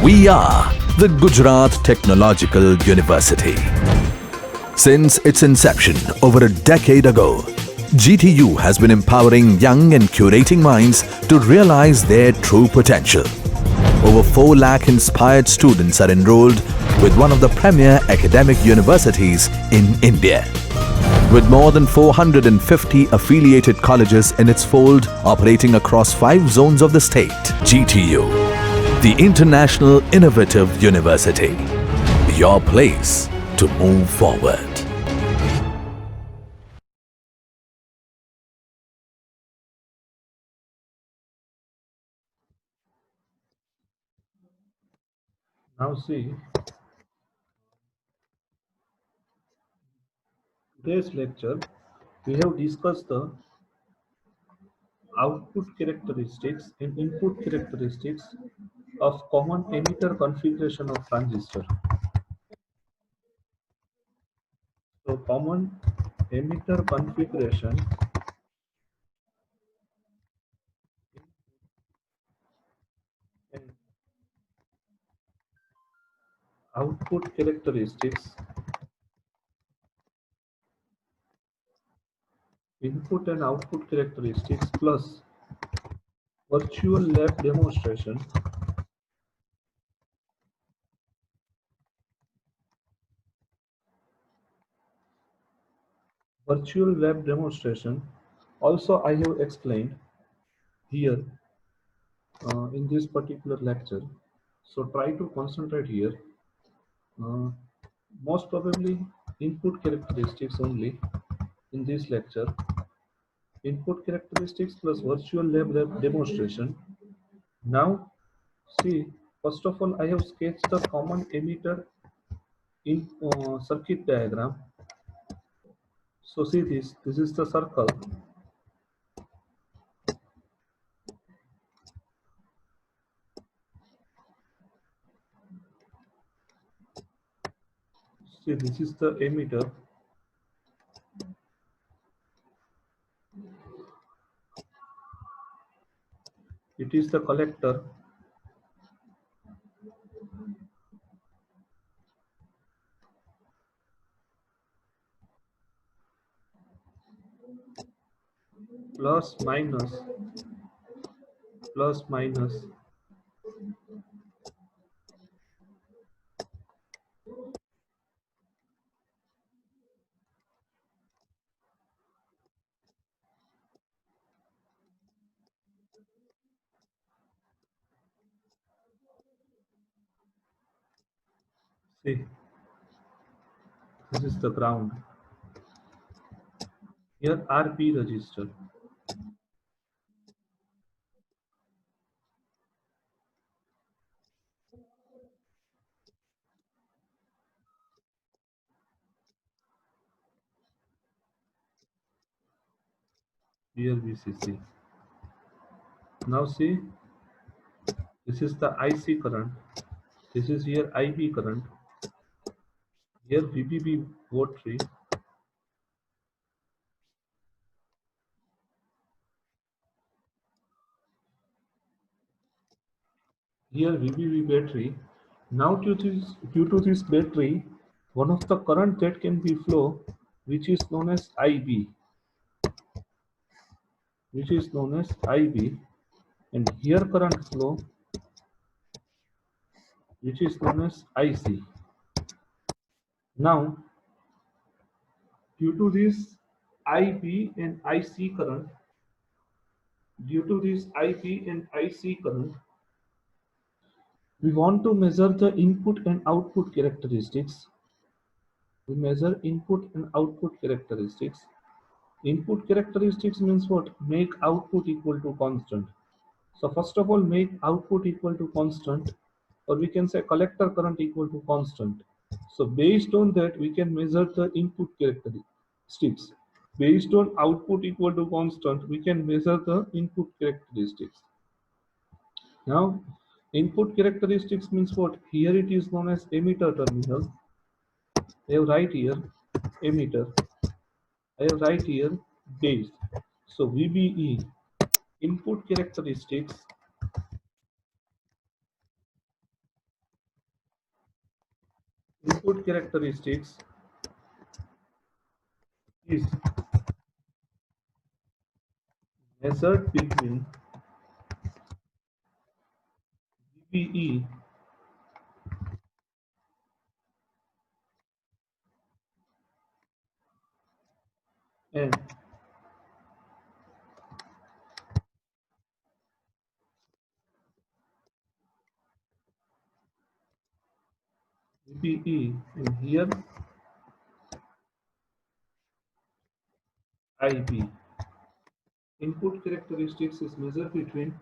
We are the Gujarat Technological University. Since its inception over a decade ago, GTU has been empowering young and curating minds to realize their true potential. Over 4 lakh inspired students are enrolled with one of the premier academic universities in India. With more than 450 affiliated colleges in its fold operating across 5 zones of the state, GTU, the International Innovative University, your place to move forward. Now see, today's lecture, we have discussed the output characteristics and input characteristics of common emitter configuration of transistor. So common emitter configuration and output characteristics, input and output characteristics plus virtual lab demonstration, also I have explained here in this particular lecture. So try to concentrate here. Uh, Most probably input characteristics only in this lecture. Input characteristics plus virtual lab demonstration. Now see, first of all I have sketched the common emitter in circuit diagram. So see this is the circle. See this is the emitter. It is the collector. Plus minus plus minus. See this is the ground. Here RP register. Here VCC. Now see, this is the IC current. This is here IB current. Here VBB battery. Here VBB battery. Now due to this battery, one of the current that can be flow, which is known as IB, and here current flow, which is known as IC. Now, due to this IB and IC current, we want to measure the input and output characteristics. We measure input and output characteristics. Input characteristics means what? Make output equal to constant. So first of all, make output equal to constant, or we can say collector current equal to constant. So based on that, we can measure the input characteristics. Based on output equal to constant, we can measure the input characteristics. Now, input characteristics means what? Here it is known as emitter terminal. I have right here emitter. I have right here base. So VBE, input characteristics input characteristics is measured between VBE and VBE, and here IB. Input characteristics is measured between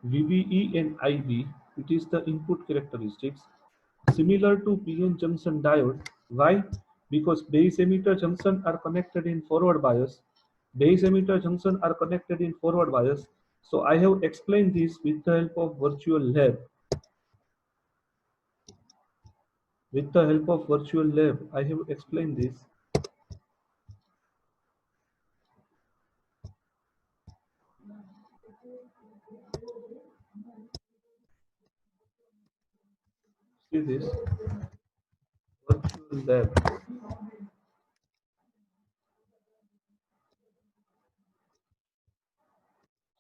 VBE and IB. It is the input characteristics. Similar to PN junction diode. Why? Because base emitter junction are connected in forward bias. Base emitter junction are connected in forward bias. So I have explained this with the help of virtual lab. With the help of virtual lab, I have explained this. See this virtual lab.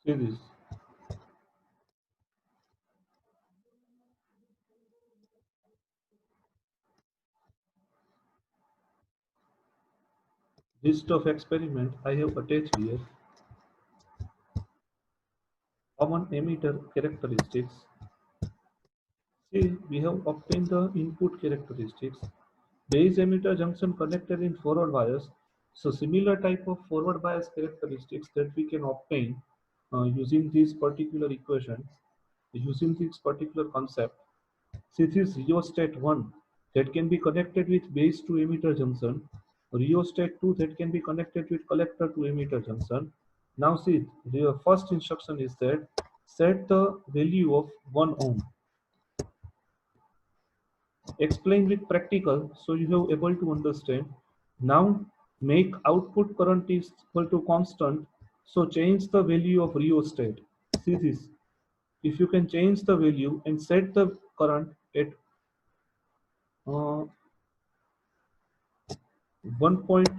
See this. List of experiment I have attached here. Common emitter characteristics. See, we have obtained the input characteristics. Base emitter junction connected in forward bias. So similar type of forward bias characteristics that we can obtain using this particular equation, using this particular concept. See, this is rheostat 1 that can be connected with base to emitter junction, rheostat 2 that can be connected with collector to emitter junction. Now see, the first instruction is that set the value of 1 ohm. Explain with practical so you have able to understand. Now make output current is equal to constant, so change the value of rheostat. See this, if you can change the value and set the current at 1 point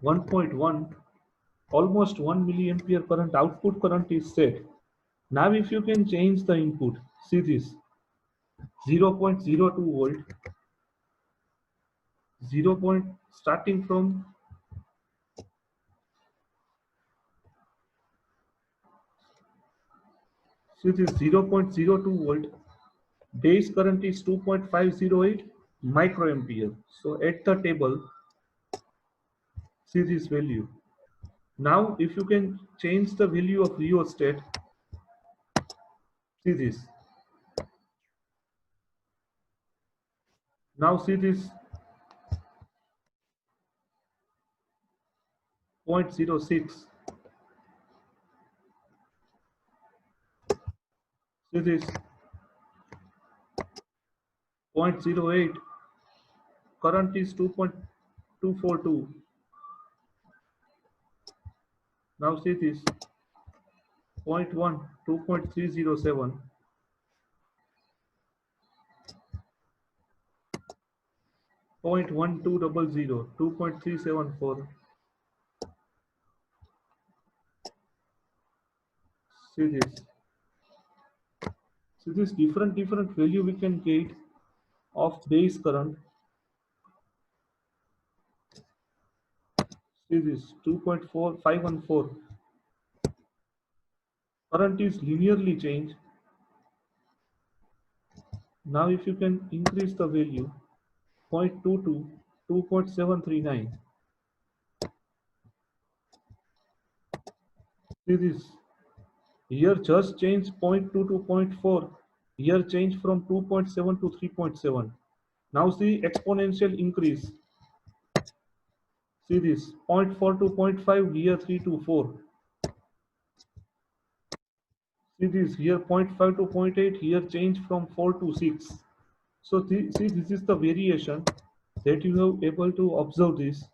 1.1, almost 1 milliampere current output current is set. Now if you can change the input, see this 0.02 volt, 0 point starting from, see this 0.02 volt, base current is 2.508 microampere. So at the table, see this value. Now if you can change the value of rheostat, see this. Now see this 0.06, see this 0.08, current is 2.242. Now see this 0.1, 2.307, 0.1200, 2.374. See this. See this different value we can get of base current. See this 2.4514. Current is linearly changed. Now if you can increase the value 0.22, 2.739. See this. Here just change 0.2 to 0.4. Here change from 2.7 to 3.7. Now see exponential increase. See this 0.4 to 0.5, here 3 to 4. See this here 0.5 to 0.8, here change from 4 to 6. So see, this is the variation that you have able to observe this.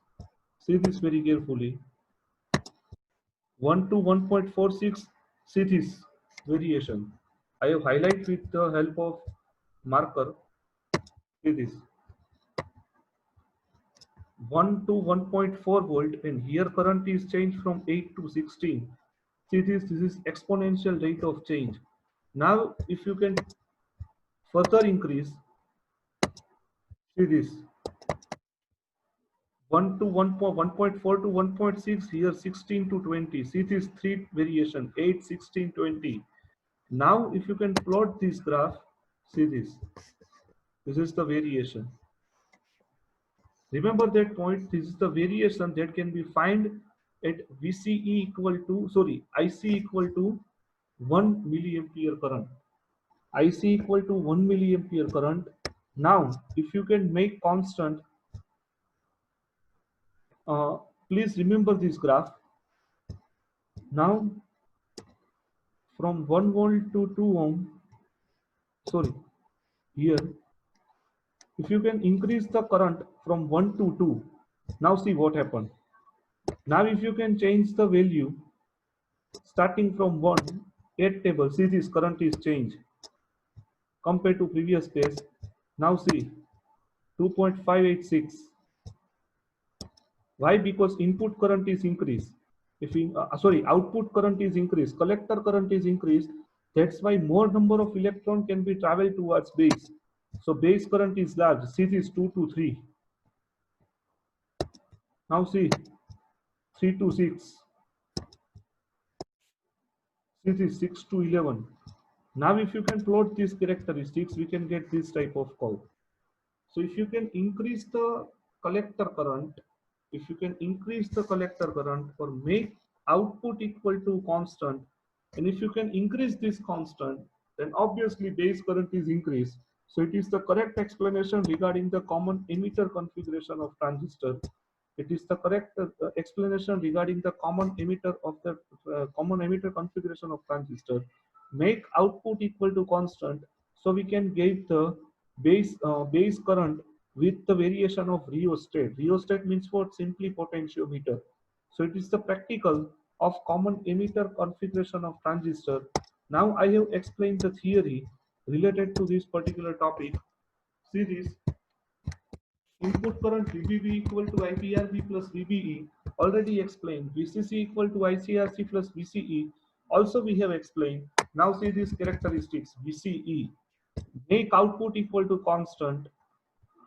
See this very carefully. 1 to 1.46. See this variation. I have highlighted with the help of marker. See this. 1 to 1.4 volt, and here current is changed from 8 to 16. See this is exponential rate of change. Now if you can further increase, see this 1 to 1.4 to 1.6, here 16 to 20. See this three variation, 8, 16, 20. Now if you can plot this graph, see this is the variation. Remember that point, this is the variation that can be found at VCE equal to, sorry, IC equal to 1 milliampere current. IC equal to 1 milliampere current. Now, if you can make constant, please remember this graph. Now, from 1 volt to 2 ohm, sorry, here, if you can increase the current from 1 to 2, now see what happened. Now, if you can change the value starting from 1, 8 table, see this current is changed compared to previous case. Now see 2.586. Why? Because input current is increased. If we, output current is increased, collector current is increased. That's why more number of electron can be traveled towards base. So base current is large. See this 2 to 3. Now see 3 to 6. See this 6 to 11. Now if you can plot these characteristics, we can get this type of curve. So if you can increase the collector current, if you can increase the collector current or make output equal to constant, and if you can increase this constant, then obviously base current is increased. So it is the correct explanation regarding the common emitter configuration of transistor. It is the correct explanation regarding the common emitter of the common emitter configuration of transistor. Make output equal to constant, so we can get the base current with the variation of rheostat. Rheostat means what? Simply potentiometer. So it is the practical of common emitter configuration of transistor. Now I have explained the theory related to this particular topic. See this. Input current VBB equal to IBRB plus VBE. Already explained. VCC equal to ICRC plus VCE. Also we have explained. Now see these characteristics. VCE. Make output equal to constant.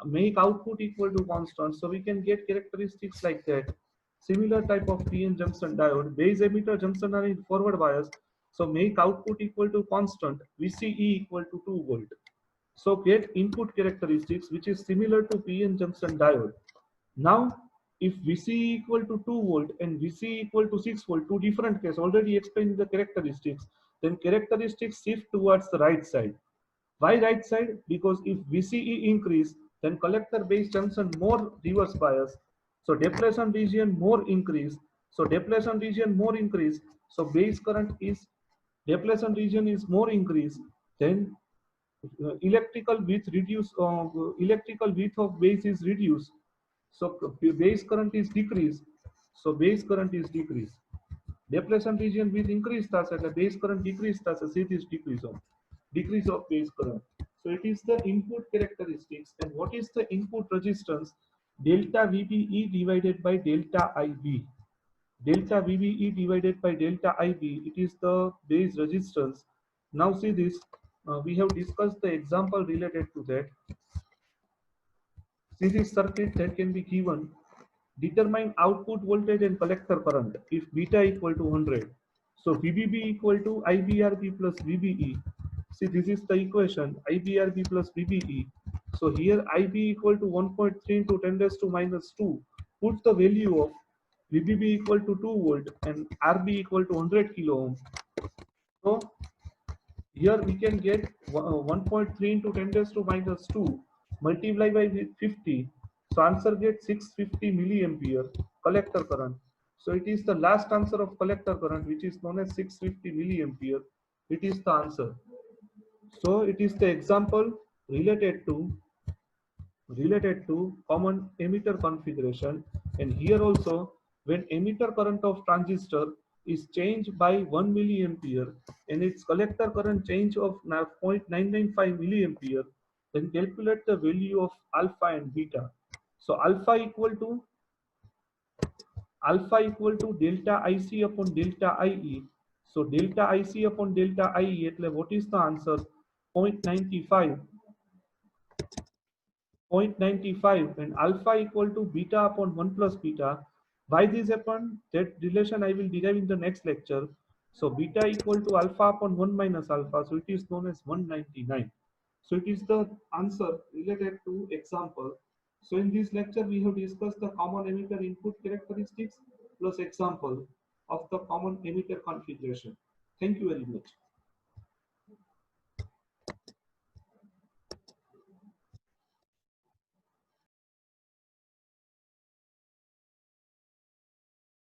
Make output equal to constant. So we can get characteristics like that. Similar type of PN junction diode. Base emitter junction are in forward bias. So make output equal to constant. VCE equal to 2 volt. So get input characteristics which is similar to PN junction diode. Now if VC equal to 2 volt and VC equal to 6 volt, two different cases, already explained the characteristics, then characteristics shift towards the right side. Why right side? Because if VCE increase, then collector base junction more reverse bias. So depletion region more increase. So depletion region more increase. So base current is depletion region is more increase. Then electrical width reduce. Electrical width of base is reduced. So base current is decreased. So base current is decreased. Depletion region with increase thus at a base current decrease thus a is decrease of base current. So it is the input characteristics. And what is the input resistance? Delta VBE divided by delta IB. Delta VBE divided by delta IB. It is the base resistance. Now see this. We have discussed the example related to that. See this circuit that can be given. Determine output voltage and collector current if beta equal to 100. So VBB equal to IBRB plus VBE. See, this is the equation, IBRB plus VBE. So here IB equal to 1.3 into 10 raised to minus 2. Put the value of VBB equal to 2 volt and RB equal to 100 kilo ohm. So here we can get 1.3 into 10 raised to minus 2 multiply by 50. So answer gets 650 milliampere collector current. So it is the last answer of collector current, which is known as 650 milliampere. It is the answer. So it is the example related to common emitter configuration. And here also, when emitter current of transistor is changed by 1 milliampere and its collector current change of 0.995 milliampere, then calculate the value of alpha and beta. So alpha equal to delta IC upon delta IE. So delta IC upon delta IE, એટલે what is the answer? 0.95. 0.95 and alpha equal to beta upon 1 plus beta. Why this happened? That relation I will derive in the next lecture. So beta equal to alpha upon 1 minus alpha. So it is known as 199. So it is the answer related to example. So in this lecture we have discussed the common emitter input characteristics plus example of the common emitter configuration. Thank you very much.